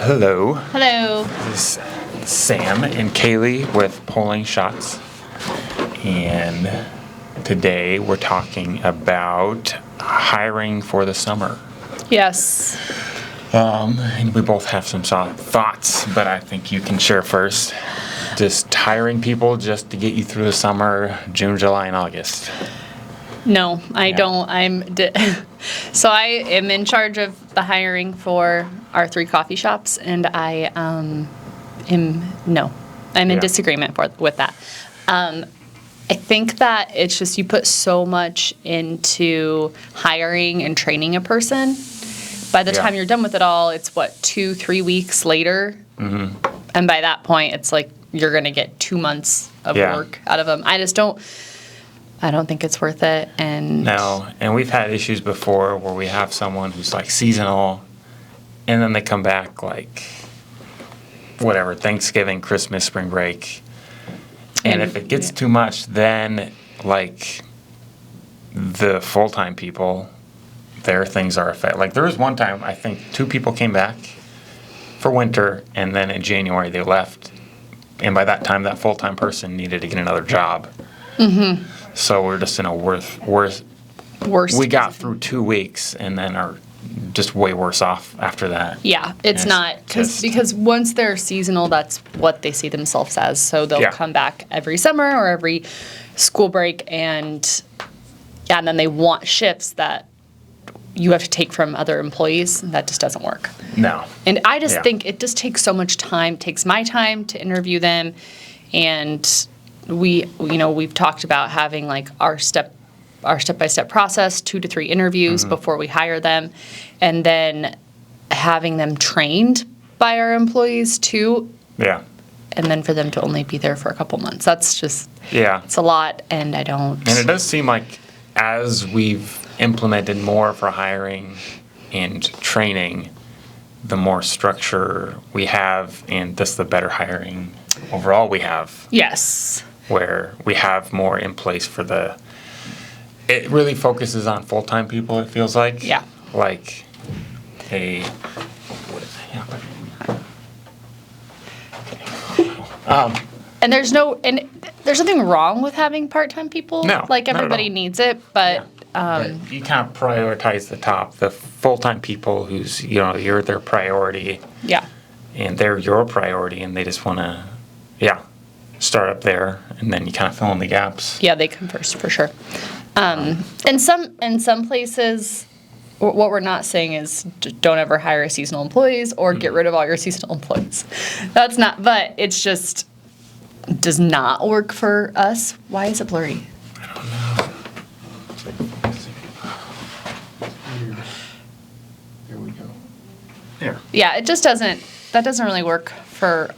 Hello. Hello. This is Sam and Kailee with Polling Shots. And today we're talking about hiring for the summer. Yes. And we both have some solid thoughts, but I think you can share first. Just hiring people just to get you through the summer, June, July, and August. No, I don't. So I am in charge of the hiring for our 3 coffee shops, and I'm in disagreement with that. I think that it's just you put so much into hiring and training a person. By the time you're done with it all, it's 2-3 weeks later, and by that point, it's like you're gonna get 2 months of work out of them. I don't think it's worth it. And we've had issues before where we have someone who's like seasonal, and then they come back like whatever, Thanksgiving, Christmas, spring break. And if it gets too much, then like the full-time people, their things are affected. Like there was one time, I think 2 people came back for winter, and then in January they left. And by that time, that full-time person needed to get another job. Mm-hmm. So we're just in a worse. We got through 2 weeks and then are just way worse off after that. Yeah, it's not because once they're seasonal, that's what they see themselves as. So they'll come back every summer or every school break, and then they want shifts that you have to take from other employees. That just doesn't work. No. And I just think it just takes so much time. It takes my time to interview them, and we've talked about having like our step-by-step process, 2 to 3 interviews before we hire them, and then having them trained by our employees too. Yeah. And then for them to only be there for a couple months. That's just it's a lot, and I don't. And it does seem like as we've implemented more for hiring and training, the more structure we have, and just the better hiring overall we have. Yes. Where we have more in place for it really focuses on full-time people, it feels like. Yeah. Like and there's nothing wrong with having part-time people. No, like not at everybody all. needs it, but but you kind of prioritize the full-time people who's, you're their priority. Yeah. And they're your priority, and they just want to, start up there, and then you kind of fill in the gaps. Yeah, they come first for sure. In some places, what we're not saying is don't ever hire seasonal employees or get rid of all your seasonal employees. That's not, but it's just does not work for us. Why is it blurry? I don't know. There we go. There. Yeah, it just doesn't. That doesn't really work for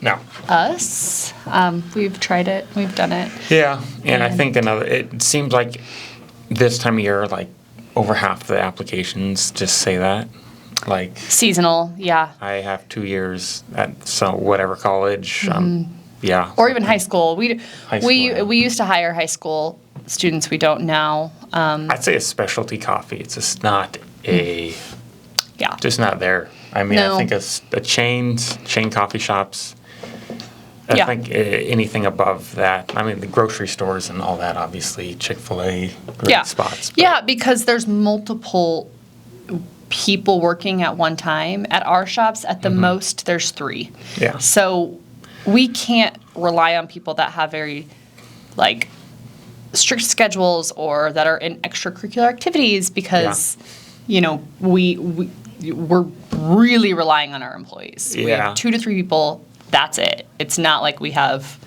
us. We've tried it. We've done it. Yeah, and I think it seems like this time of year, like over half the applications just say that. Like seasonal, yeah. I have 2 years at whatever college. Or even high school. We used to hire high school students. We don't now. I'd say a specialty coffee. It's just not just not there. I mean, No. I think a chain coffee shops. I think anything above that. I mean, the grocery stores and all that. Obviously, Chick-fil-A, great spots. Yeah, because there's multiple people working at one time. At our shops, at the most, there's 3. Yeah. So we can't rely on people that have very strict schedules or that are in extracurricular activities because we're really relying on our employees. We have 2 to 3 people. That's it. It's not like we have,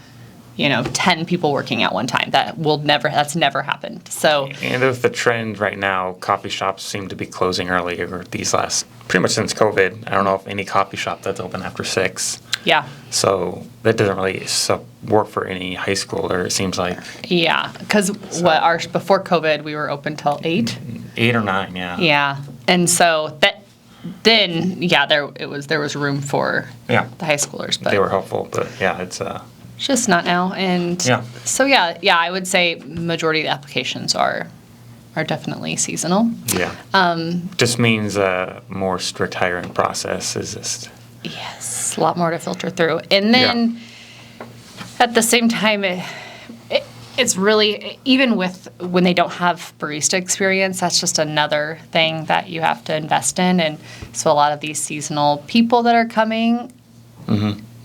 10 people working at one time. That's never happened. So. And with the trend right now, coffee shops seem to be closing earlier pretty much since COVID. I don't know if any coffee shop that's open after 6. Yeah. So that doesn't really work for any high schooler, it seems like. Yeah, because before COVID, we were open till 8. 8 or 9, yeah. Yeah, and so there was room for the high schoolers, but they were helpful, but it's just not now. And so I would say majority of the applications are definitely seasonal. Yeah. Just means a more strict hiring process is just. Yes, a lot more to filter through. And then at the same time, it's really, even with when they don't have barista experience, that's just another thing that you have to invest in. And so a lot of these seasonal people that are coming,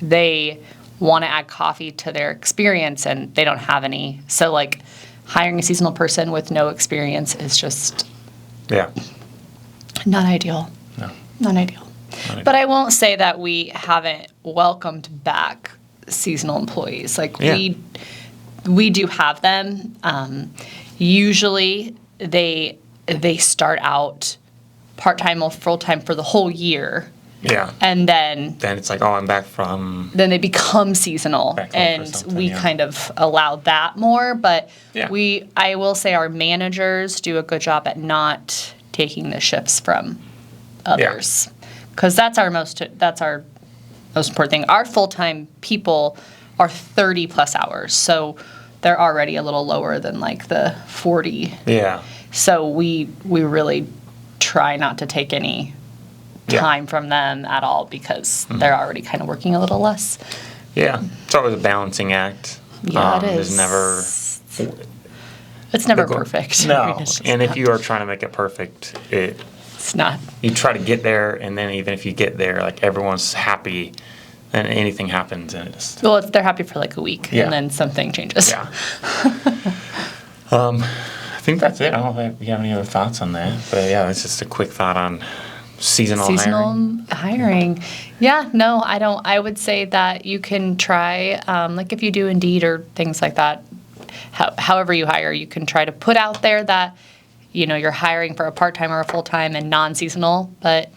they want to add coffee to their experience and they don't have any. So like hiring a seasonal person with no experience is just not ideal. No. Not ideal. But I won't say that we haven't welcomed back seasonal employees. Like we do have them. Usually they start out part-time or full-time for the whole year. Yeah. And then it's like, oh, I'm back from... Then they become seasonal. And we kind of allow that more. But I will say our managers do a good job at not taking the shifts from others. Because that's our most important thing. Our full-time people are 30 plus hours. So they're already a little lower than like the 40. Yeah. So we really try not to take any time from them at all because they're already kind of working a little less. Yeah. It's always a balancing act. Yeah, it is. It's never perfect. No. And if you are trying to make it perfect, it's not. You try to get there, and then even if you get there, like everyone's happy, and anything happens, and it's... Well, they're happy for like a week, and then something changes. Yeah. I think that's it. I don't know if you have any other thoughts on that, but yeah, it's just a quick thought on seasonal hiring. Yeah, no, I don't. I would say that you can try, like if you do Indeed or things like that, however you hire, you can try to put out there that, you're hiring for a part-time or a full-time and non-seasonal, but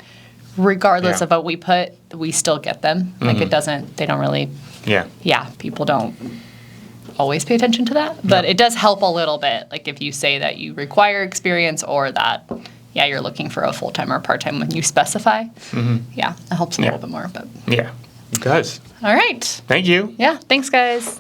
regardless of what we put, we still get them. Like they don't really, people don't always pay attention to that, but it does help a little bit. Like if you say that you require experience or that, you're looking for a full-time or part-time when you specify. Yeah, it helps a little bit more. But yeah, it does. All right. Thank you. Yeah, thanks, guys.